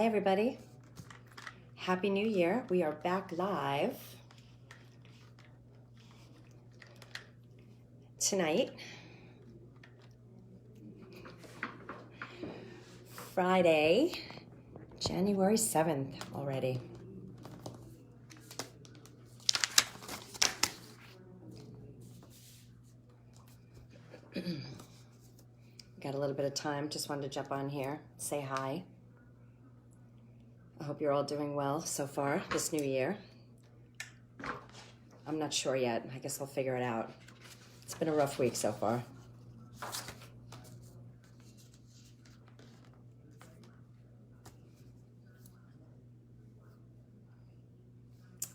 Hi, everybody. Happy New Year. We are back live tonight, Friday, January 7th already. Got a little bit of time. Just wanted to jump on here, say hi. I hope you're all doing well so far this new year. I'm not sure yet. I guess I'll figure it out. It's been a rough week so far.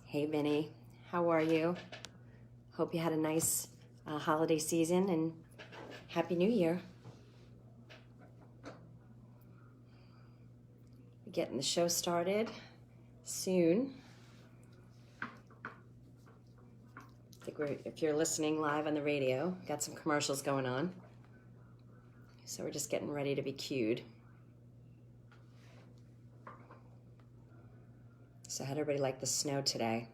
Hey, Vinny. How are you? Hope you had a nice holiday season and Happy New Year. Getting the show started soon. I think if you're listening live on the radio, got some commercials going on. So we're just getting ready to be cued. So how'd everybody like the snow today?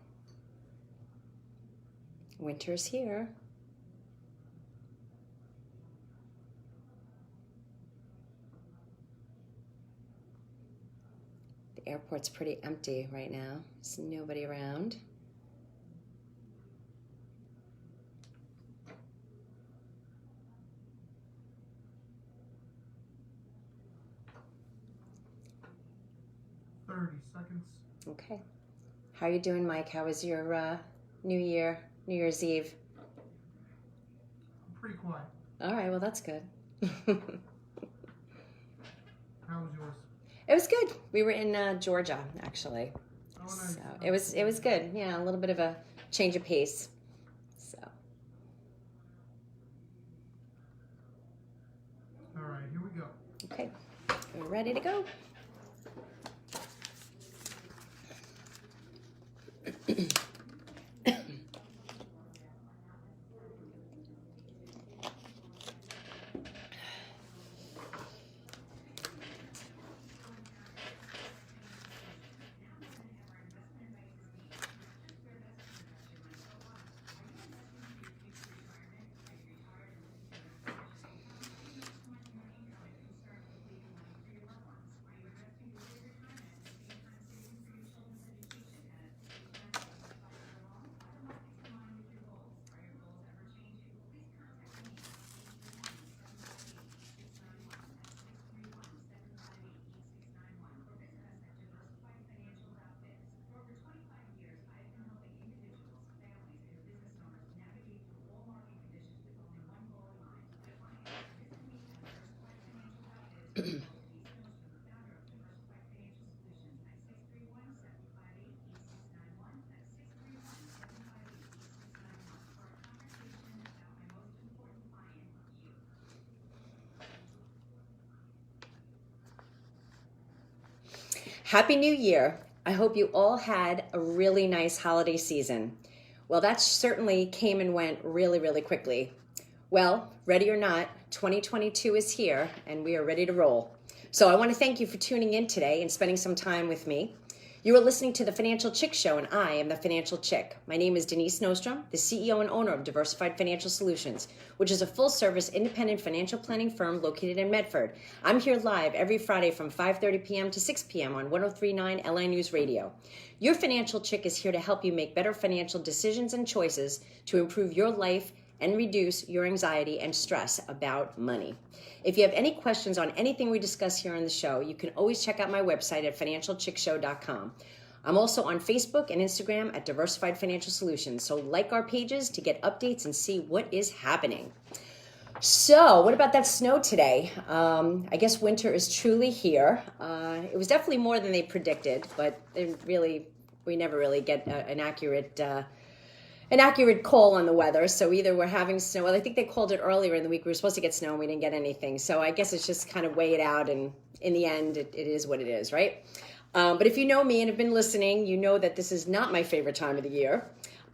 Winter's here. The airport's pretty empty right now. There's nobody around. Okay. How are you doing, Mike? How was your New Year's Eve? Pretty quiet. All right, well, that's good. How was yours? It was good. We were in Georgia, actually. Oh, nice. So it was good. Yeah, a little bit of a change of pace. So. All right, here we go. Okay, we're ready to go. Happy New Year. I hope you all had a really nice holiday season. Well, that certainly came and went really, really quickly. Well, ready or not, 2022 is here and we are ready to roll. So I want to thank you for tuning in today and spending some time with me. You are listening to The Financial Chick Show, and I am The Financial Chick. My name is Denise Nostrom, the CEO and owner of Diversified Financial Solutions, which is a full-service independent financial planning firm located in Medford. I'm here live every Friday from 5:30 p.m. to 6 p.m. on 103.9 LA News Radio. Your Financial Chick is here to help you make better financial decisions and choices to improve your life and reduce your anxiety and stress about money. If you have any questions on anything we discuss here on the show, you can always check out my website at financialchickshow.com. I'm also on Facebook and Instagram at Diversified Financial Solutions, so like our pages to get updates and see what is happening. So, what about that snow today? I guess winter is truly here. It was definitely more than they predicted, but we never really get an accurate call on the weather. So either we're having snow, well, I think they called it earlier in the week. We were supposed to get snow and we didn't get anything. So I guess it's just kind of weigh it out. And in the end, it is what it is, right? But if you know me and have been listening, you know that this is not my favorite time of the year.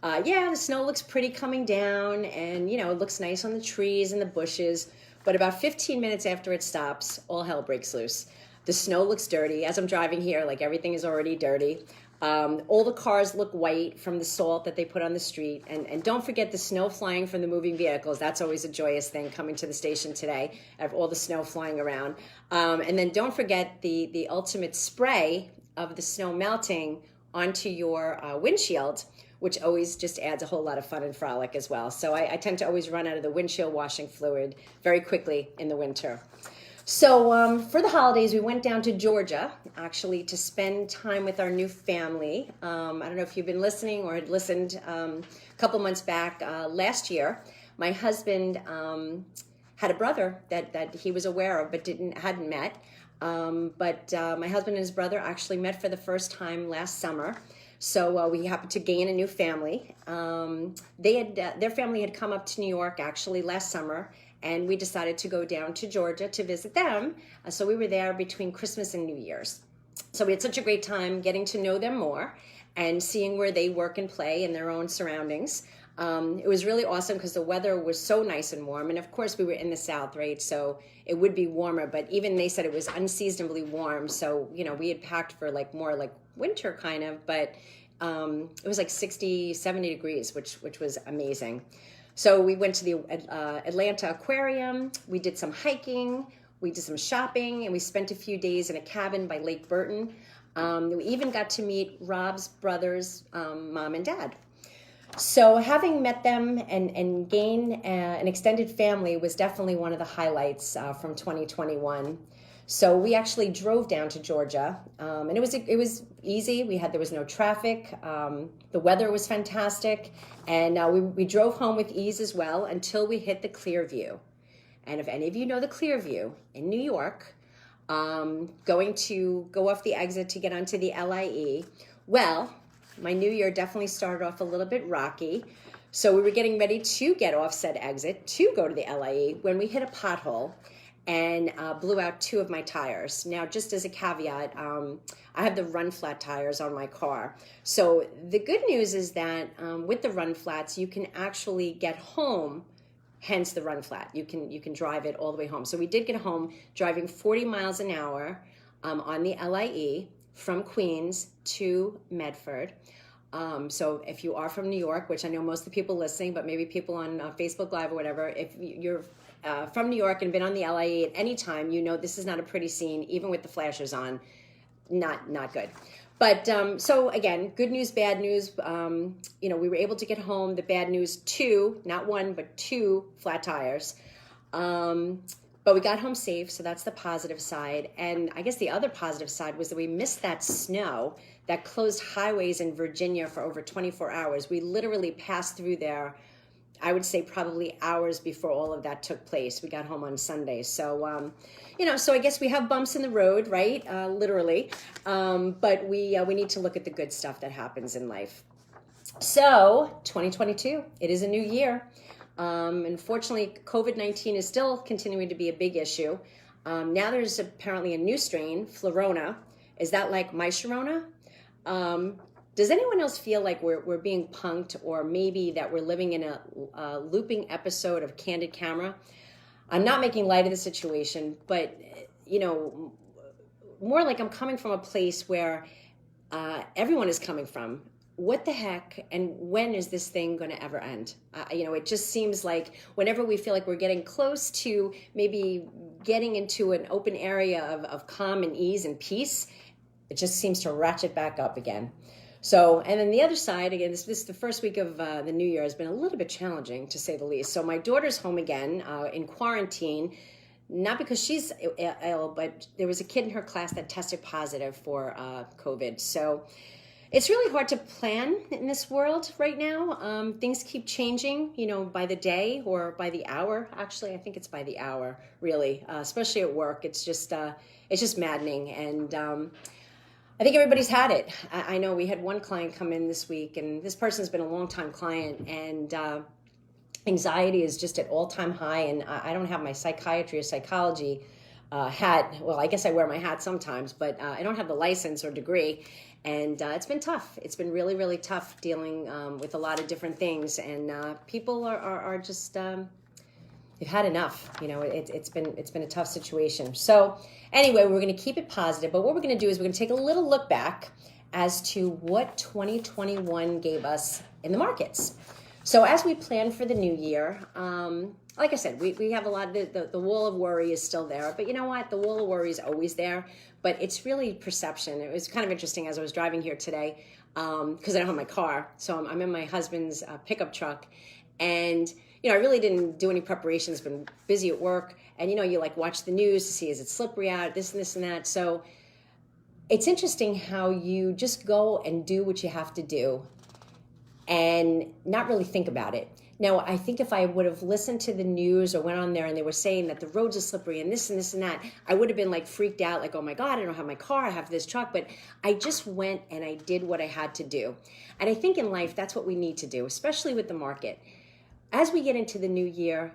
Yeah, the snow looks pretty coming down and, it looks nice on the trees and the bushes. But about 15 minutes after it stops, all hell breaks loose. The snow looks dirty. As I'm driving here, like everything is already dirty. All the cars look white from the salt that they put on the street. And don't forget the snow flying from the moving vehicles. That's always a joyous thing coming to the station today, of all the snow flying around. And then don't forget the ultimate spray of the snow melting onto your windshield, which always just adds a whole lot of fun and frolic as well. So I tend to always run out of the windshield washing fluid very quickly in the winter. So for the holidays, we went down to Georgia, actually, to spend time with our new family. I don't know if you've been listening or had listened a couple months back. Last year, my husband had a brother that he was aware of but hadn't met. But my husband and his brother actually met for the first time last summer. So we happened to gain a new family. Their family had come up to New York actually last summer, and we decided to go down to Georgia to visit them. So we were there between Christmas and New Year's. So we had such a great time getting to know them more and seeing where they work and play in their own surroundings. It was really awesome because the weather was so nice and warm. And of course, we were in the South, right? So it would be warmer, but even they said it was unseasonably warm. So, we had packed for more like winter kind of, but it was like 60, 70 degrees, which was amazing. So we went to the Atlanta Aquarium. We did some hiking. We did some shopping, and we spent a few days in a cabin by Lake Burton. We even got to meet Rob's brother's mom and dad. So having met them and gain an extended family was definitely one of the highlights from 2021. So we actually drove down to Georgia, and it was easy. There was no traffic. The weather was fantastic, and we drove home with ease as well until we hit the Clearview. And if any of you know the Clearview in New York, going to go off the exit to get onto the LIE, well, my new year definitely started off a little bit rocky. So we were getting ready to get off said exit to go to the LIE when we hit a pothole and blew out 2 of my tires. Now, just as a caveat, I have the run flat tires on my car. So the good news is that with the run flats, you can actually get home, hence the run flat. You can drive it all the way home. So we did get home driving 40 miles an hour on the LIE from Queens to Medford. So if you are from New York, which I know most of the people listening, but maybe people on Facebook Live or whatever, if you're from New York and been on the LIE at any time, this is not a pretty scene, even with the flashers on. Not good. But so again, good news, bad news. We were able to get home. The bad news, 2, not 1, but 2 flat tires. But we got home safe, so that's the positive side. And I guess the other positive side was that we missed that snow that closed highways in Virginia for over 24 hours. We literally passed through there, I would say probably hours before all of that took place. We got home on Sunday. So, so I guess we have bumps in the road, right? Literally. But we need to look at the good stuff that happens in life. So 2022, it is a new year. Unfortunately, COVID-19 is still continuing to be a big issue. Now there's apparently a new strain, Florona. Is that like my Sharona? Does anyone else feel like we're being punked, or maybe that we're living in a looping episode of Candid Camera? I'm not making light of the situation, but, more like I'm coming from a place where everyone is coming from. What the heck, and when is this thing going to ever end? It just seems like whenever we feel like we're getting close to maybe getting into an open area of calm and ease and peace, it just seems to ratchet back up again. So, and then the other side, again, this the first week of the new year has been a little bit challenging, to say the least. So my daughter's home again in quarantine, not because she's ill, but there was a kid in her class that tested positive for COVID. So it's really hard to plan in this world right now. Things keep changing, by the day or by the hour. Actually, I think it's by the hour, really, especially at work. It's just maddening. And I think everybody's had it. I know we had one client come in this week, and this person's been a long-time client, and anxiety is just at all-time high. And I don't have my psychiatry or psychology hat. Well, I guess I wear my hat sometimes, but I don't have the license or degree. And it's been tough. It's been really, really tough dealing with a lot of different things. And people are just, they've had enough. It's been a tough situation. So anyway, we're going to keep it positive. But what we're going to do is we're going to take a little look back as to what 2021 gave us in the markets. So as we plan for the new year, like I said, we have a lot of the wall of worry is still there. But you know what? The wall of worry is always there. But it's really perception. It was kind of interesting as I was driving here today because I don't have my car. So I'm in my husband's pickup truck. And, I really didn't do any preparations, been busy at work. And, you like watch the news to see is it slippery out, this and this and that. So it's interesting how you just go and do what you have to do and not really think about it. Now, I think if I would have listened to the news or went on there and they were saying that the roads are slippery and this and this and that, I would have been like freaked out, like, oh my God, I don't have my car, I have this truck. But I just went and I did what I had to do. And I think in life, that's what we need to do, especially with the market. As we get into the new year,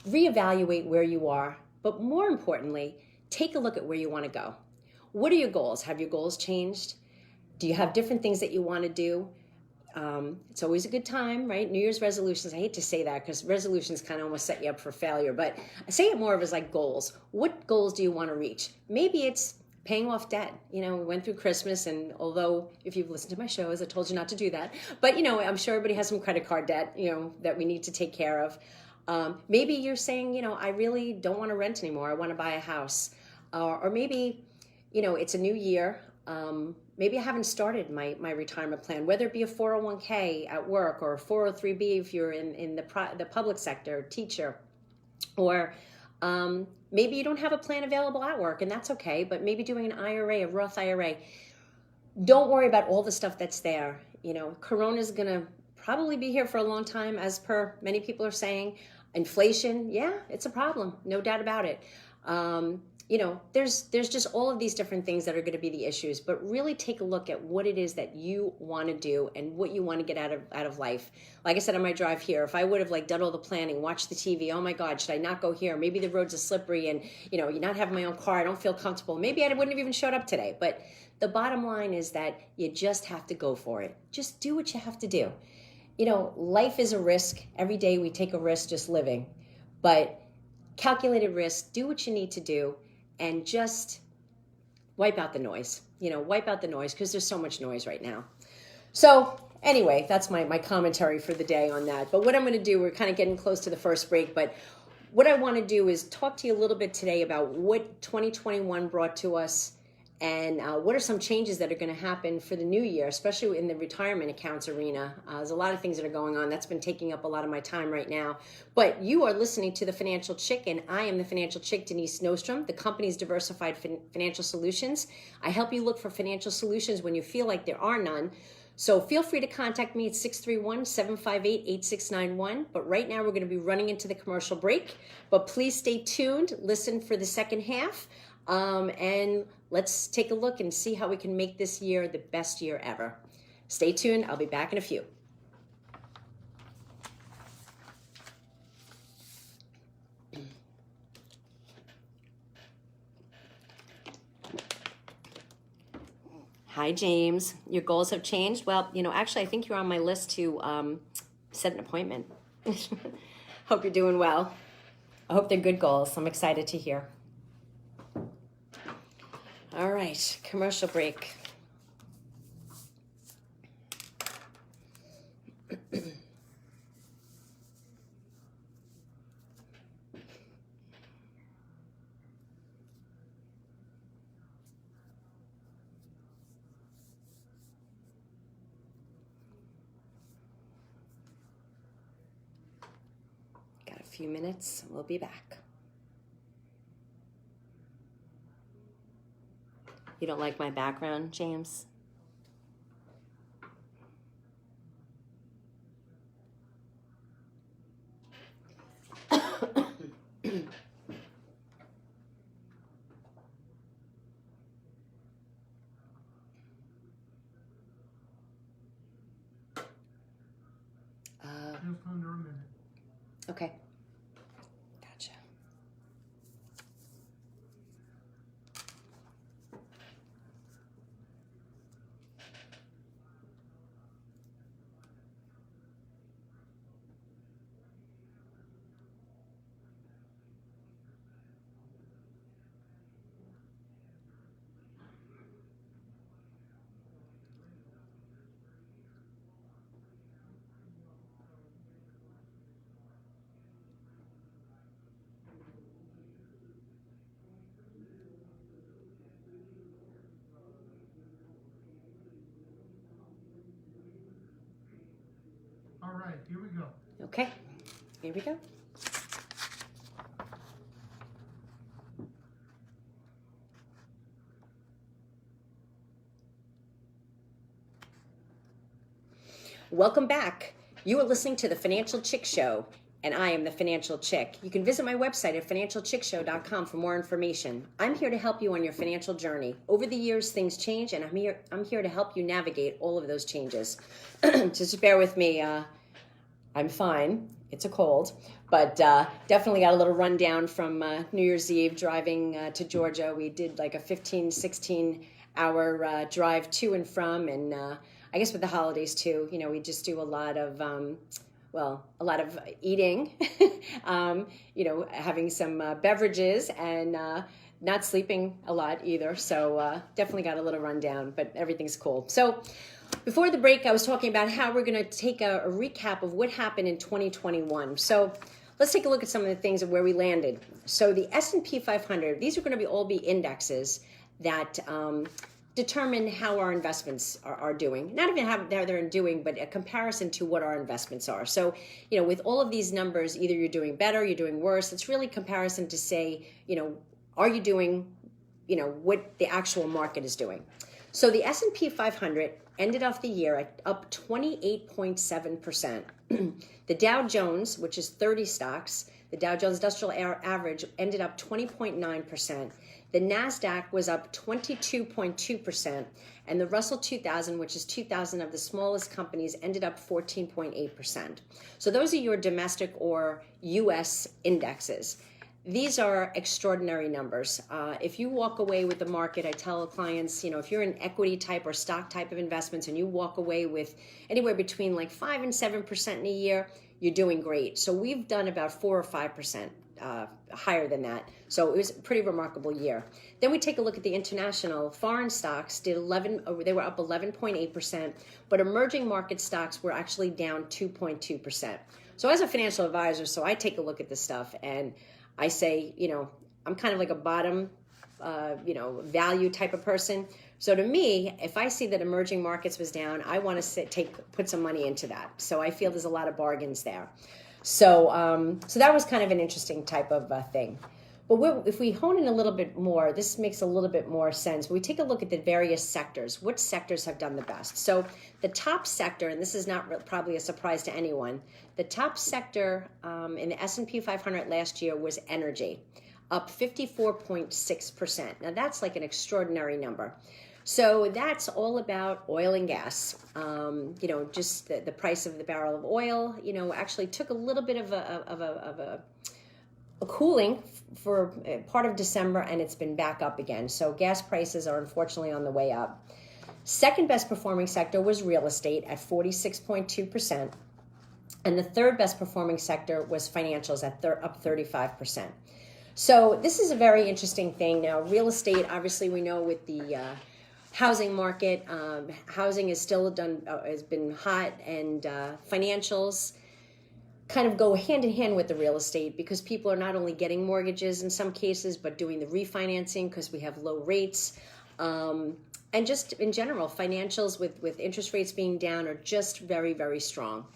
reevaluate where you are, but more importantly, take a look at where you want to go. What are your goals? Have your goals changed? Do you have different things that you want to do? It's always a good time, right? New Year's resolutions. I hate to say that because resolutions kind of almost set you up for failure, but I say it more of as like goals. What goals do you want to reach? Maybe it's paying off debt. We went through Christmas, and although if you've listened to my shows, I told you not to do that. But, I'm sure everybody has some credit card debt, that we need to take care of. Maybe you're saying, I really don't want to rent anymore. I want to buy a house. Or maybe, it's a new year. Maybe I haven't started my retirement plan, whether it be a 401k at work or a 403b if you're in the public sector, teacher, or maybe you don't have a plan available at work, and that's okay, but maybe doing an IRA, a Roth IRA. Don't worry about all the stuff that's there. Corona's going to probably be here for a long time, as per many people are saying. Inflation, yeah, it's a problem, no doubt about it. There's just all of these different things that are going to be the issues, but really take a look at what it is that you want to do and what you want to get out of life. Like I said on my drive here, if I would have done all the planning, watched the TV, oh my God, should I not go here? Maybe the roads are slippery and, you're not having my own car. I don't feel comfortable. Maybe I wouldn't have even showed up today. But the bottom line is that you just have to go for it. Just do what you have to do. Life is a risk. Every day we take a risk just living, but calculated risk, do what you need to do. And just wipe out the noise, wipe out the noise because there's so much noise right now. So anyway, that's my commentary for the day on that. But what I'm going to do, we're kind of getting close to the first break, but what I want to do is talk to you a little bit today about what 2021 brought to us and what are some changes that are going to happen for the new year, especially in the retirement accounts arena. There's a lot of things that are going on. That's been taking up a lot of my time right now. But you are listening to The Financial Chick, and I am the Financial Chick, Denise Nostrom. The company's Diversified Financial Solutions. I help you look for financial solutions when you feel like there are none. So feel free to contact me at 631-758-8691. But right now we're going to be running into the commercial break. But please stay tuned. Listen for the second half. And let's take a look and see how we can make this year the best year ever. Stay tuned. I'll be back in a few. Hi, James. Your goals have changed? Well, actually, I think you're on my list to set an appointment. Hope you're doing well. I hope they're good goals. I'm excited to hear. All right, commercial break. Got a few minutes. We'll be back. You don't like my background, James? Just under a minute. Okay. Gotcha. right, here we go. Okay, here we go. Welcome back. You are listening to the Financial Chick Show, and I am the Financial Chick. You can visit my website at financialchickshow.com for more information. I'm here to help you on your financial journey. Over the years, things change, and I'm here to help you navigate all of those changes. Just bear with me. I'm fine. It's a cold, but definitely got a little rundown from New Year's Eve driving to Georgia. We did like a 15, 16-hour drive to and from, and I guess with the holidays too, we just do a lot of, a lot of eating, having some beverages and not sleeping a lot either. So definitely got a little rundown, but everything's cool. So before the break, I was talking about how we're going to take a recap of what happened in 2021. So let's take a look at some of the things of where we landed. So the S&P 500, these are going to all be indexes that determine how our investments are doing. Not even how they're doing, but a comparison to what our investments are. So, with all of these numbers, either you're doing better, you're doing worse. It's really comparison to say, are you doing, what the actual market is doing. So the S&P 500 ended off the year at up 28.7%. The Dow Jones, which is 30 stocks, the Dow Jones Industrial Average ended up 20.9%. The NASDAQ was up 22.2%, and the Russell 2000, which is 2,000 of the smallest companies, ended up 14.8%. So those are your domestic or U.S. indexes. These are extraordinary numbers. If you walk away with the market, I tell clients, if you're in equity type or stock type of investments and you walk away with anywhere between like 5 and 7% in a year, you're doing great. So we've done about 4 or 5% higher than that. So it was a pretty remarkable year. Then we take a look at the international foreign stocks. They were up 11.8%, but emerging market stocks were actually down 2.2%. So as a financial advisor, so I take a look at this stuff and I say, I'm kind of like a bottom, value type of person. So to me, if I see that emerging markets was down, I want to put some money into that. So I feel there's a lot of bargains there. So that was kind of an interesting type of thing. But if we hone in a little bit more, this makes a little bit more sense. We take a look at the various sectors. What sectors have done the best? So the top sector, and this is not probably a surprise to anyone, the top sector in the S&P 500 last year was energy, up 54.6%. Now that's like an extraordinary number. So that's all about oil and gas. Just the price of the barrel of oil, actually took a little bit of a cooling for part of December, and it's been back up again. So gas prices are unfortunately on the way up. Second best performing sector was real estate at 46.2%. And the third best performing sector was financials at up 35%. So this is a very interesting thing. Now, real estate, obviously we know with the housing market, housing is still has been hot, and financials kind of go hand in hand with the real estate because people are not only getting mortgages in some cases, but doing the refinancing because we have low rates. And just in general, financials with interest rates being down are just very, very strong.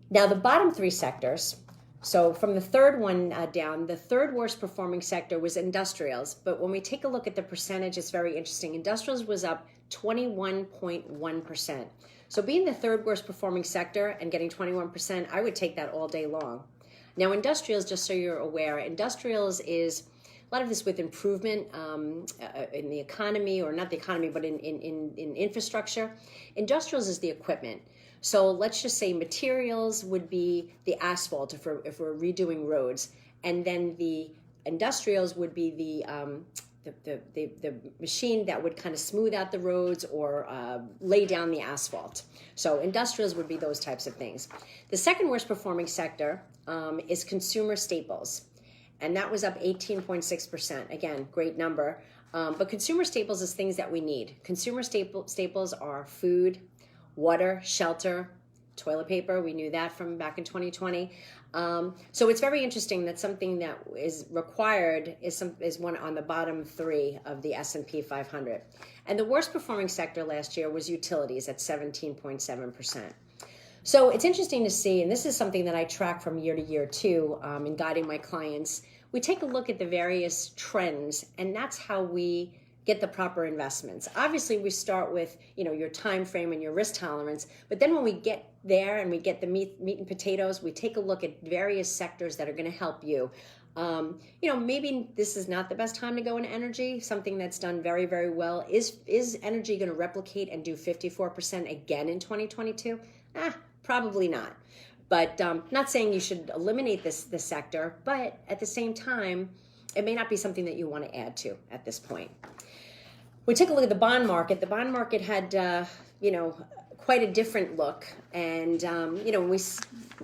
Now, the bottom three sectors, so from the third one down, the third worst performing sector was industrials. But when we take a look at the percentage, it's very interesting. Industrials was up 21.1%. So being the third worst performing sector and getting 21%, I would take that all day long. Now, industrials, just so you're aware, industrials is a lot of this with improvement in the economy, or not the economy, but in infrastructure. Industrials is the equipment. So let's just say materials would be the asphalt if we're redoing roads, and then the industrials would be the machine that would kind of smooth out the roads or lay down the asphalt. So industrials would be those types of things. The second worst performing sector is consumer staples, and that was up 18.6%. Again, great number. But consumer staples is things that we need. Consumer staples are food, water, shelter, toilet paper. We knew that from back in 2020. So it's very interesting that something that is required is one on the bottom three of the S&P 500. And the worst performing sector last year was utilities at 17.7%. So it's interesting to see, and this is something that I track from year to year too, in guiding my clients. We take a look at the various trends, and that's how we get the proper investments. Obviously, we start with your time frame and your risk tolerance, but then when we get there and we get the meat and potatoes, we take a look at various sectors that are going to help you. Maybe this is not the best time to go into energy. Something that's done very, very well. Is energy going to replicate and do 54% again in 2022? Probably not. But not saying you should eliminate this sector, but at the same time, it may not be something that you want to add to at this point. We take a look at the bond market. The bond market had, quite a different look. And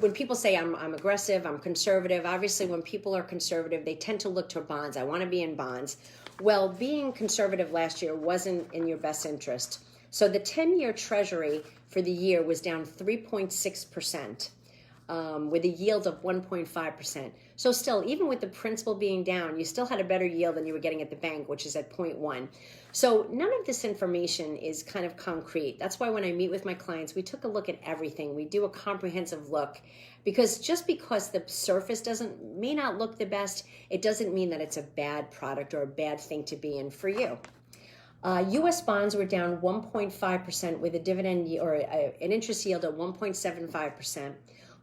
when people say I'm aggressive, I'm conservative. Obviously, when people are conservative, they tend to look to bonds. I want to be in bonds. Well, being conservative last year wasn't in your best interest. So the 10-year Treasury for the year was down 3.6%. With a yield of 1.5%. So still, even with the principal being down, you still had a better yield than you were getting at the bank, which is at 0.1. So none of this information is kind of concrete. That's why when I meet with my clients, we took a look at everything. We do a comprehensive look, because just because the surface may not look the best, it doesn't mean that it's a bad product or a bad thing to be in for you. U.S. bonds were down 1.5% with a dividend or an interest yield of 1.75%.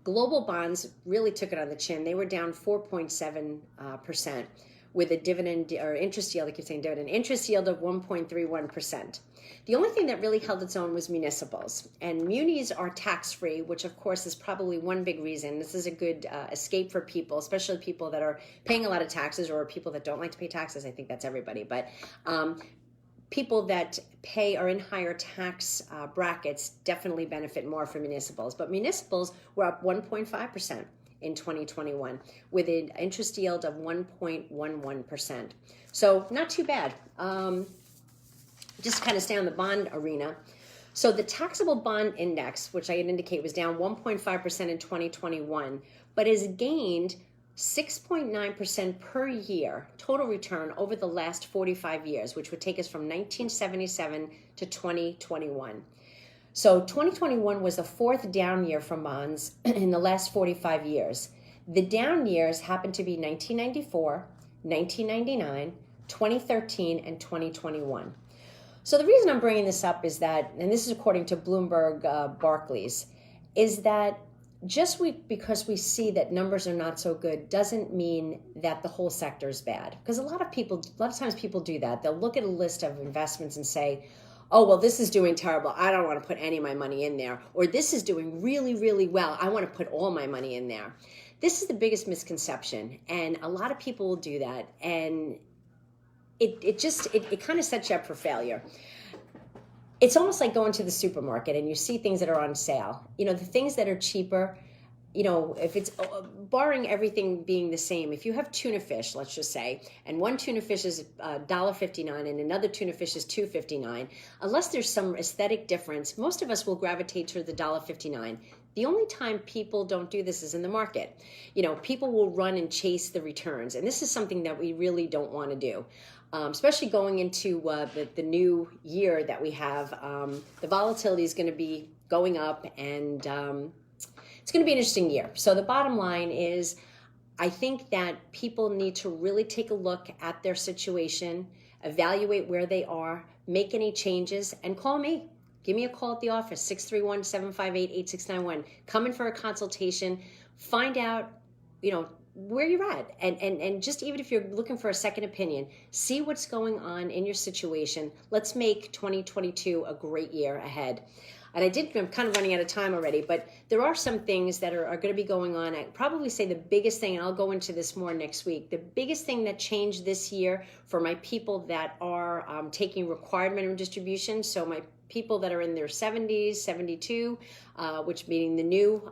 Global bonds really took it on the chin. They were down 4.7% with a dividend or interest yield, I keep saying dividend, interest yield of 1.31%. The only thing that really held its own was municipals. And munis are tax-free, which of course is probably one big reason. This is a good escape for people, especially people that are paying a lot of taxes or people that don't like to pay taxes. I think that's everybody. But people that are in higher tax brackets definitely benefit more from municipals. But municipals were up 1.5% in 2021 with an interest yield of 1.11%. So not too bad. Just kind of stay on the bond arena. So the taxable bond index, which I had indicate was down 1.5% in 2021, but has gained 6.9% per year total return over the last 45 years, which would take us from 1977 to 2021. So 2021 was the fourth down year for bonds in the last 45 years. The down years happened to be 1994, 1999, 2013, and 2021. So the reason I'm bringing this up is that, and this is according to Bloomberg Barclays, is that because we see that numbers are not so good doesn't mean that the whole sector is bad. Because a lot of times people do that. They'll look at a list of investments and say, oh, well, this is doing terrible. I don't want to put any of my money in there. Or this is doing really, really well. I want to put all my money in there. This is the biggest misconception. And a lot of people will do that. And it kind of sets you up for failure. It's almost like going to the supermarket and you see things that are on sale. The things that are cheaper, if it's barring everything being the same, if you have tuna fish, let's just say, and one tuna fish is $1.59 and another tuna fish is $2.59, unless there's some aesthetic difference, most of us will gravitate to the $1.59. The only time people don't do this is in the market. People will run and chase the returns, and this is something that we really don't want to do. Especially going into the new year that we have. The volatility is going to be going up, and it's going to be an interesting year. So the bottom line is, I think that people need to really take a look at their situation, evaluate where they are, make any changes, and call me. Give me a call at the office, 631-758-8691. Come in for a consultation, find out, where you're at, and just even if you're looking for a second opinion, see what's going on in your situation. Let's make 2022 a great year ahead. And I'm kind of running out of time already, but there are some things that are going to be going on. I'd probably say the biggest thing, and I'll go into this more next week, the biggest thing that changed this year for my people that are taking required minimum distribution, so my people that are in their 70s, 72, which meaning the new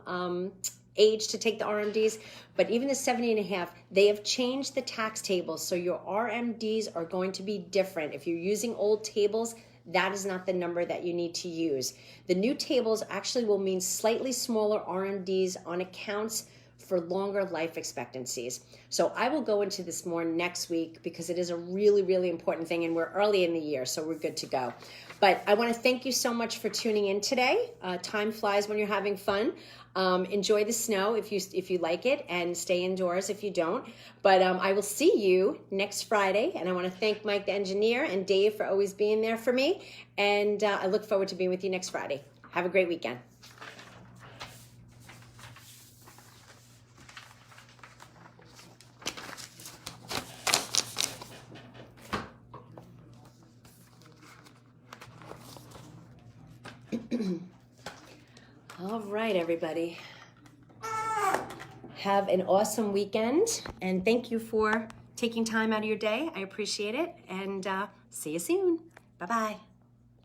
age to take the RMDs, but even the 70 and a half, they have changed the tax tables. So your RMDs are going to be different. If you're using old tables, that is not the number that you need to use. The new tables actually will mean slightly smaller RMDs on accounts for longer life expectancies. So I will go into this more next week because it is a really, really important thing, and we're early in the year, so we're good to go. But I want to thank you so much for tuning in today. Time flies when you're having fun. Enjoy the snow if you like it, and stay indoors if you don't. But I will see you next Friday, and I want to thank Mike the engineer and Dave for always being there for me. And I look forward to being with you next Friday. Have a great weekend. All right, everybody. Have an awesome weekend, and thank you for taking time out of your day. I appreciate it, and see you soon. Bye-bye.